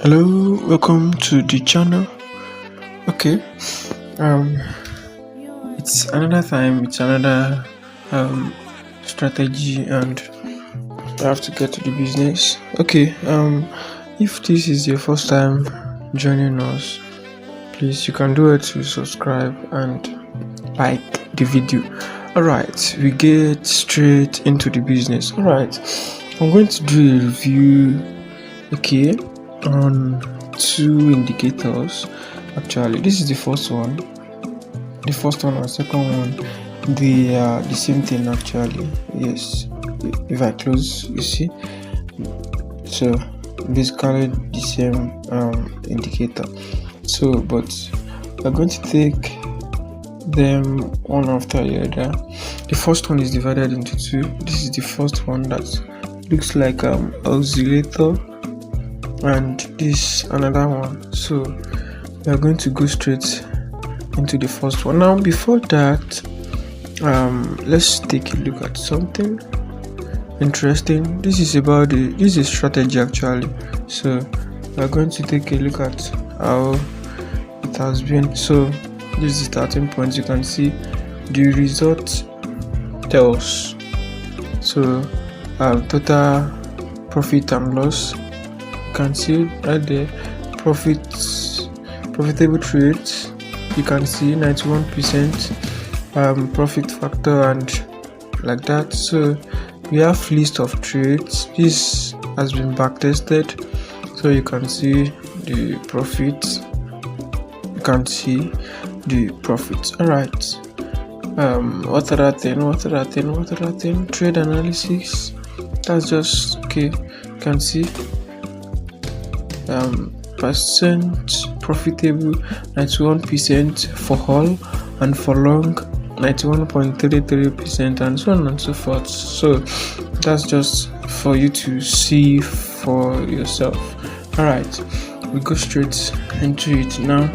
Hello, welcome to the channel. Okay, um, it's another time, it's another strategy, and I have to get to the business. Okay, if this is your first time joining us, please you can do it to subscribe and like the video. Alright, we get straight into the business. Alright, I'm going to do a review, okay, on two indicators. Actually, this is the first one and second one, they are the same thing. Actually, yes, if I close, you see, so basically the same indicator. So but we're going to take them one after the other. The first one is divided into two. This is the first one that looks like oscillator, and this another one. So we are going to go straight into the first one. Now before that, let's take a look at something interesting. This is a strategy actually. So we are going to take a look at how it has been. So this is the starting point. You can see the result tells, so total profit and loss. You can see right there, profitable trades. You can see 91% profit factor and like that. So we have list of trades. This has been backtested, so you can see the profit. You can see the profits. All right. What other thing? Trade analysis. That's just okay. You can see percent profitable 91% for all, and for long 91.33%, and so on and so forth. So that's just for you to see for yourself. All right, we go straight into it now.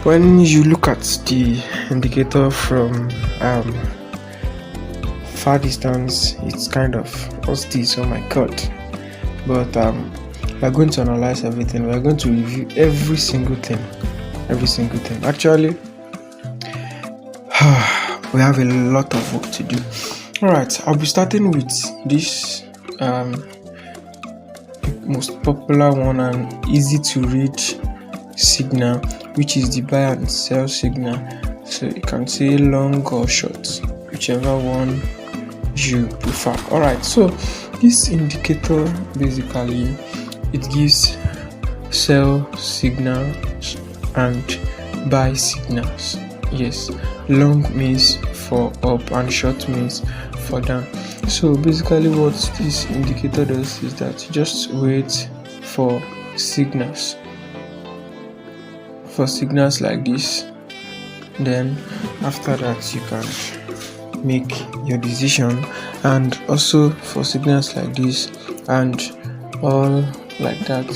When you look at the indicator from far distance, it's kind of what's this? Oh my god. But we are going to analyze everything. We are going to review every single thing. Actually, we have a lot of work to do. All right, I'll be starting with this most popular one and easy to read signal, which is the buy and sell signal. So you can say long or short, whichever one you prefer. All right, so this indicator basically it gives sell signals and buy signals. Yes, long means for up and short means for down. So basically what this indicator does is that you just wait for signals like this, then after that you can make your decision, and also for signals like this and all like that,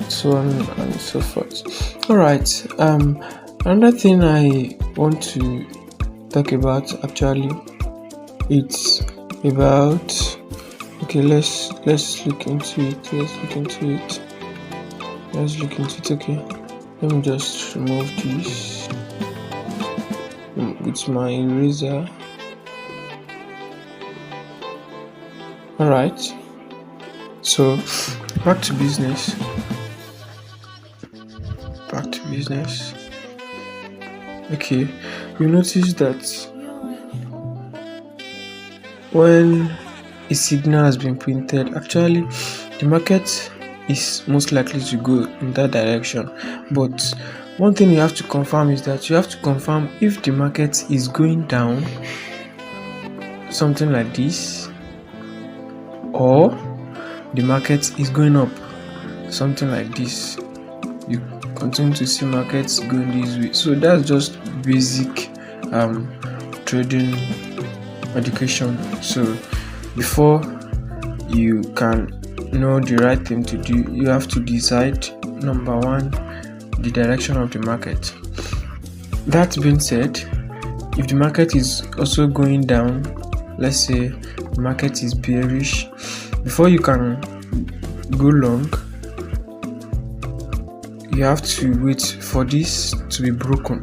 so on and so forth. All right, another thing I want to talk about, actually, it's about, okay, let's look into it. Okay, let me just remove this with my eraser. All right, so back to business. Okay, you notice that when a signal has been printed, actually the market is most likely to go in that direction. But one thing you have to confirm is that you have to confirm if the market is going down, something like this, or the market is going up, something like this. You continue to see markets going this way. So that's just basic trading education. So before you can know the right thing to do, you have to decide, number one, the direction of the market. That being said, if the market is also going down, let's say the market is bearish, before you can go long, you have to wait for this to be broken,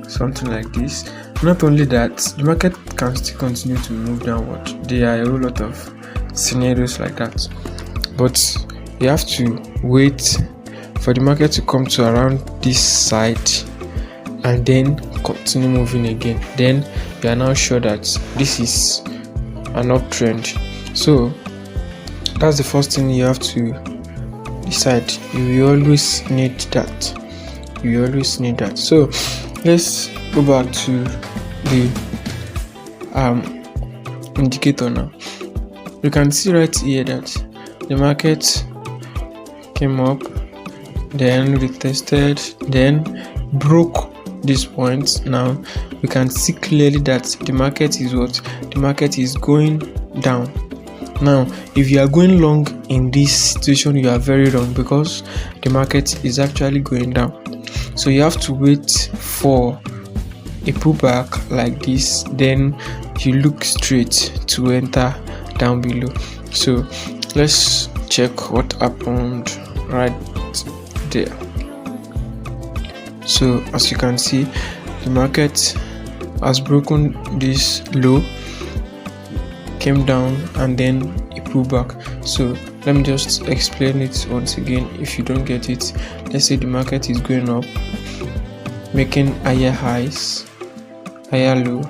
something like this. Not only that, the market can still continue to move downward. There are a whole lot of scenarios like that, but you have to wait for the market to come to around this side and then continue moving again. Then you are now sure that this is an uptrend. So that's the first thing you have to decide. You will always need that. So let's go back to the indicator now. You can see right here that the market came up, then retested, then broke this point. Now we can see clearly that the market is going down. Now if you are going long in this situation, you are very wrong, because the market is actually going down. So you have to wait for a pullback like this, then you look straight to enter down below. So let's check what happened right there. So as you can see, the market has broken this low, came down, and then it pulled back. So let me just explain it once again if you don't get it. Let's say the market is going up, making higher highs, higher low,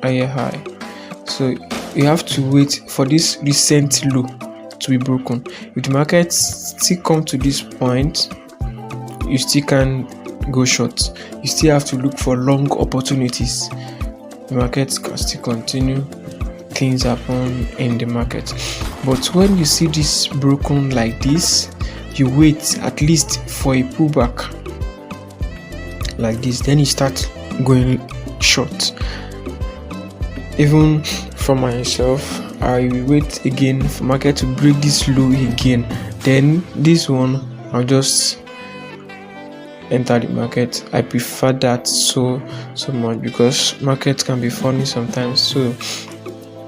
higher high. So you have to wait for this recent low to be broken. If the market still come to this point, you still can go short. You still have to look for long opportunities. The market can still continue, things happen in the market. But when you see this broken like this, you wait at least for a pullback like this, then you start going short. Even for myself, I will wait again for market to break this low again, then this one I'll just enter the market. I prefer that so much, because market can be funny sometimes. So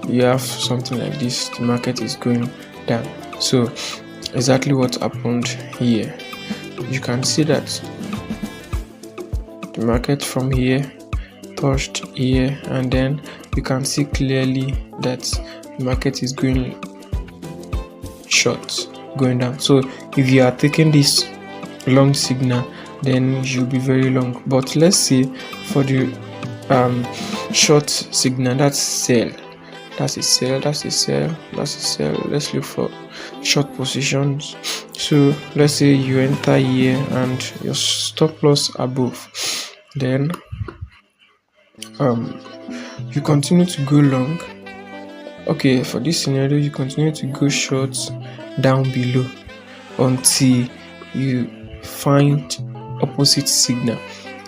you have something like this, the market is going down. So exactly what happened here. You can see that the market from here touched here, and then you can see clearly that the market is going short, going down. So if you are taking this long signal, then you'll be very long. But let's say for the short signal, that's sell, that's a sell. Let's look for short positions. So let's say you enter here and your stop loss above, then you continue to go long. Okay, for this scenario, you continue to go short down below until you find opposite signal.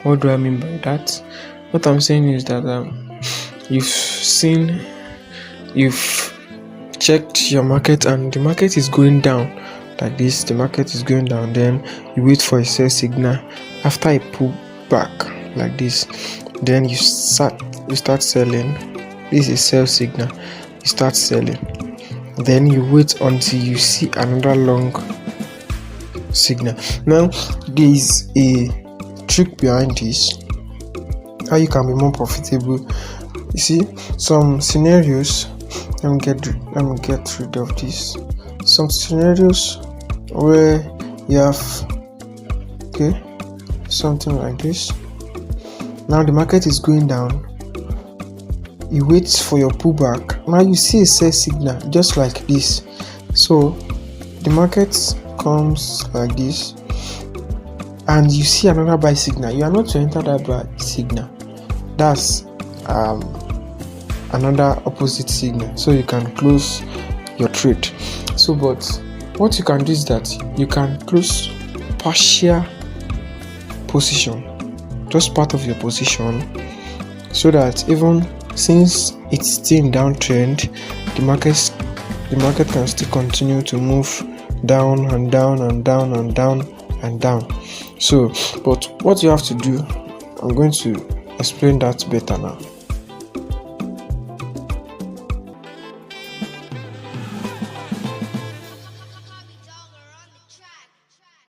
What do I mean by that? What I'm saying is that you've checked your market and the market is going down like this. The market is going down, then you wait for a sell signal. After a pull back like this, then you start selling. This is a sell signal. You start selling, then you wait until you see another long signal. Now there is a trick behind this, how you can be more profitable. You see, some scenarios, let me get rid of this. Some scenarios where you have something like this. Now the market is going down, you wait for your pullback. Now you see a sell signal just like this. So the market comes like this and you see another buy signal. You are not to enter that buy signal, that's another opposite signal, so you can close your trade. So but what you can do is that you can close partial position, just part of your position, so that even since it's still in downtrend, the market can still continue to move down and down and down and down and down. So but what you have to do, I'm going to explain that better now.